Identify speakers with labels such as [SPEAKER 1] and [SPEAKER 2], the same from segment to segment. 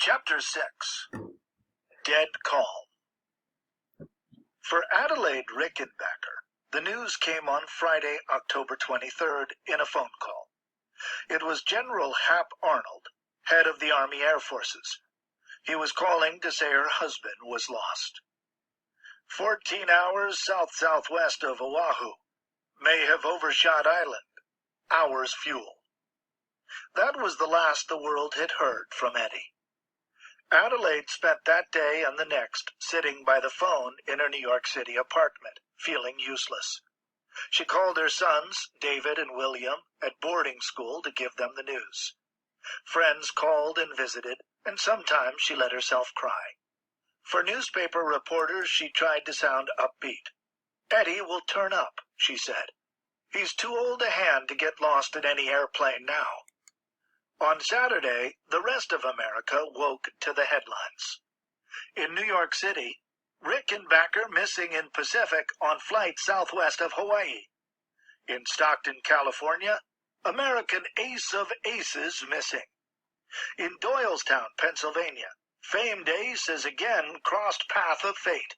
[SPEAKER 1] Chapter 6. Dead Calm. For Adelaide Rickenbacker, the news came on Friday, October 23rd, in a phone call. It was General Hap Arnold, head of the Army Air Forces. He was calling to say her husband was lost. 14 hours south-southwest of Oahu. May have overshot island. Hours fuel. That was the last the world had heard from Eddie. Adelaide spent that day and the next sitting by the phone in her New York City apartment, feeling useless. She called her sons, David and William, at boarding school to give them the news. Friends called and visited, and sometimes she let herself cry. For newspaper reporters, she tried to sound upbeat. Eddie will turn up, she said. He's too old a hand to get lost in any airplane now. On Saturday, the rest of America woke to the headlines. In New York City, Rickenbacker missing in Pacific on flight southwest of Hawaii. In Stockton, California, American ace of aces missing. In Doylestown, Pennsylvania, famed ace has again crossed path of fate.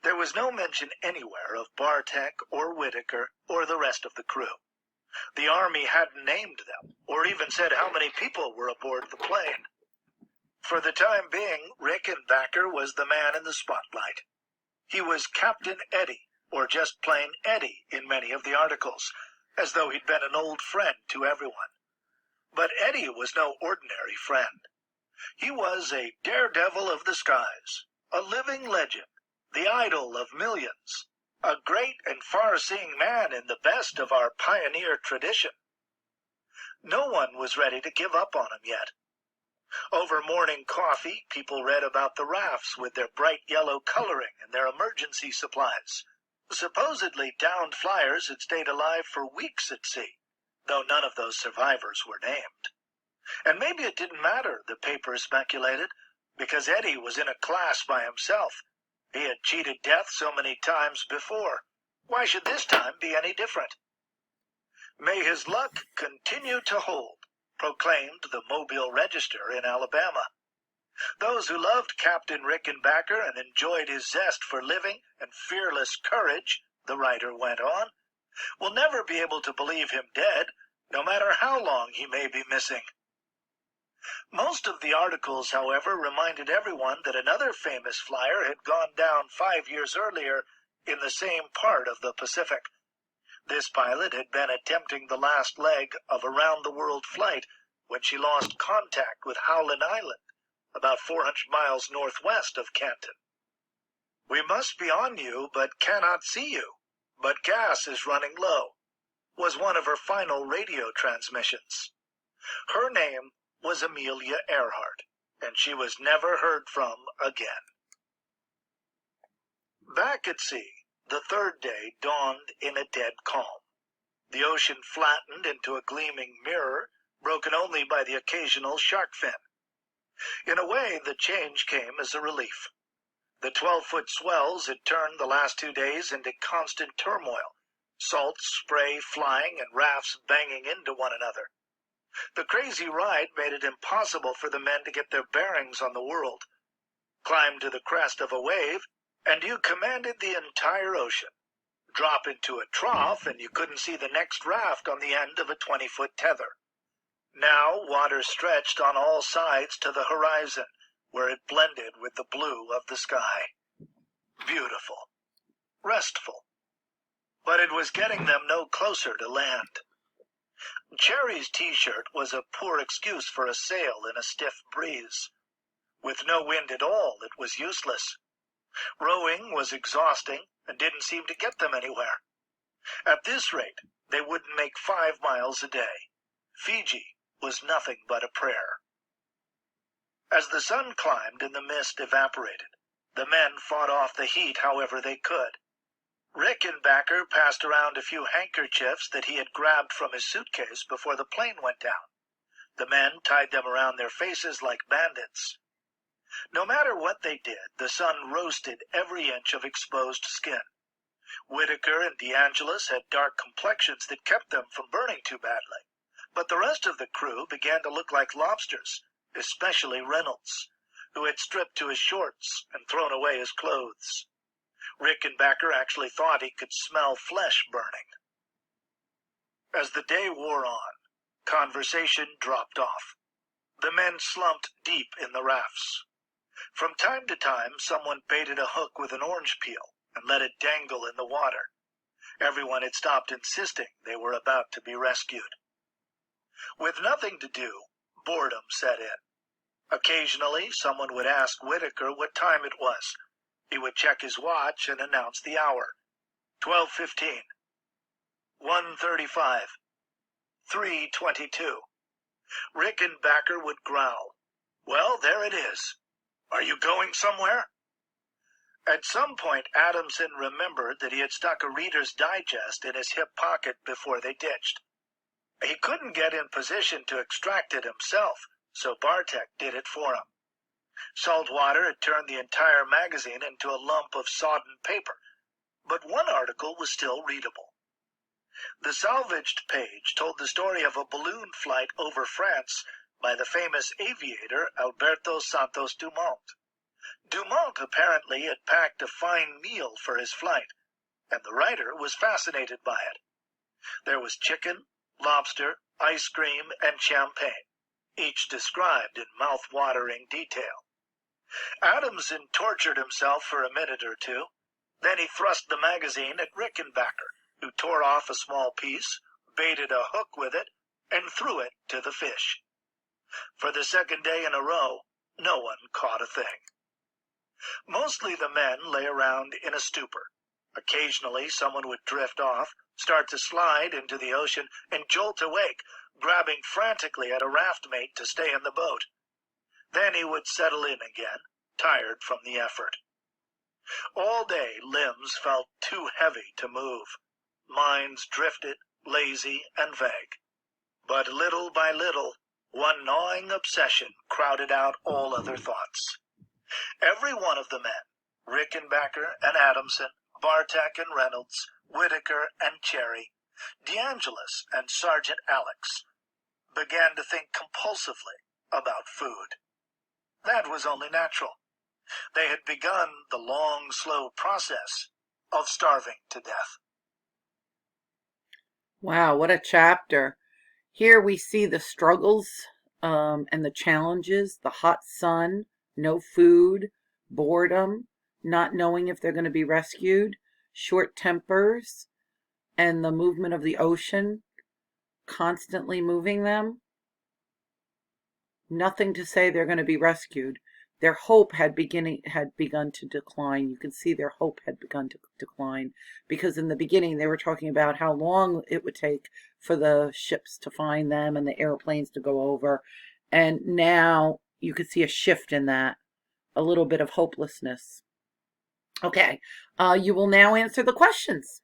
[SPEAKER 1] There was no mention anywhere of Bartek or Whitaker or the rest of the crew. The Army hadn't named them, or even said how many people were aboard the plane. For the time being, Rickenbacker was the man in the spotlight. He was Captain Eddie, or just plain Eddie in many of the articles, as though he'd been an old friend to everyone. But Eddie was no ordinary friend. He was a daredevil of the skies, a living legend, the idol of millions, a great and far-seeing man in the best of our pioneer tradition. No one was ready to give up on him yet. Over morning coffee, people read about the rafts with their bright yellow coloring and their emergency supplies. Supposedly downed flyers had stayed alive for weeks at sea, though none of those survivors were named. And maybe it didn't matter, the papers speculated, because Eddie was in a class by himself. He had cheated death so many times before. Why should this time be any different? May his luck continue to hold, proclaimed the Mobile Register in Alabama. Those who loved Captain Rickenbacker and enjoyed his zest for living and fearless courage, the writer went on, will never be able to believe him dead, no matter how long he may be missing. Most of the articles, however, reminded everyone that another famous flyer had gone down 5 years earlier in the same part of the Pacific. This pilot had been attempting the last leg of a round-the-world flight when she lost contact with Howland Island, about 400 miles northwest of Canton. "We must be on you, but cannot see you, but gas is running low," was one of her final radio transmissions. Her name was Amelia Earhart, and she was never heard from again. Back at sea, the third day dawned in a dead calm. The ocean flattened into a gleaming mirror, broken only by the occasional shark fin. In a way, the change came as a relief. The 12-foot swells had turned the last 2 days into constant turmoil, salt spray flying and rafts banging into one another. The crazy ride made it impossible for the men to get their bearings on the world. Climb to the crest of a wave, and you commanded the entire ocean. Drop into a trough, and you couldn't see the next raft on the end of a 20-foot tether. Now water stretched on all sides to the horizon, where it blended with the blue of the sky. Beautiful. Restful. But it was getting them no closer to land. Cherry's T-shirt was a poor excuse for a sail in a stiff breeze. With no wind at all, it was useless. Rowing was exhausting and didn't seem to get them anywhere. At this rate, they wouldn't make 5 miles a day. Fiji was nothing but a prayer. As the sun climbed and the mist evaporated, the men fought off the heat however they could. Rickenbacker passed around a few handkerchiefs that he had grabbed from his suitcase before the plane went down. The men tied them around their faces like bandits. No matter what they did, the sun roasted every inch of exposed skin. Whitaker and DeAngelis had dark complexions that kept them from burning too badly, but the rest of the crew began to look like lobsters, especially Reynolds, who had stripped to his shorts and thrown away his clothes. Rickenbacker actually thought he could smell flesh burning. As the day wore on, conversation dropped off. The men slumped deep in the rafts. From time to time, someone baited a hook with an orange peel and let it dangle in the water. Everyone had stopped insisting they were about to be rescued. With nothing to do, boredom set in. Occasionally, someone would ask Whitaker what time it was. He would check his watch and announce the hour. 12:15. 1:35. 3:22. Rickenbacker would growl, "Well, there it is. Are you going somewhere?" At some point, Adamson remembered that he had stuck a Reader's Digest in his hip pocket before they ditched. He couldn't get in position to extract it himself, so Bartek did it for him. Salt water had turned the entire magazine into a lump of sodden paper, but one article was still readable. The salvaged page told the story of a balloon flight over France by the famous aviator Alberto Santos Dumont. Dumont apparently had packed a fine meal for his flight, and the writer was fascinated by it. There was chicken, lobster, ice cream, and champagne, each described in mouth-watering detail. Adamson tortured himself for a minute or two. Then he thrust the magazine at Rickenbacker, who tore off a small piece, baited a hook with it, and threw it to the fish. For the second day in a row, no one caught a thing. Mostly the men lay around in a stupor. Occasionally someone would drift off, start to slide into the ocean, and jolt awake, grabbing frantically at a raft mate to stay in the boat. Then he would settle in again, tired from the effort. All day limbs felt too heavy to move. Minds drifted, lazy and vague. But little by little, one gnawing obsession crowded out all other thoughts. Every one of the men, Rickenbacker and Adamson, Bartek and Reynolds, Whitaker and Cherry, DeAngelis and Sergeant Alex, began to think compulsively about food. That was only natural. They had begun the long, slow process of starving to death.
[SPEAKER 2] Wow, what a chapter. Here we see the struggles and the challenges, the hot sun, no food, boredom, not knowing if they're going to be rescued, short tempers, and the movement of the ocean constantly moving them. Nothing to say they're going to be rescued. Their hope had begun to decline. You can see their hope had begun to decline, because in the beginning they were talking about how long it would take for the ships to find them and the airplanes to go over. And now you could see a shift in that, a little bit of hopelessness. Okay, you will now answer the questions.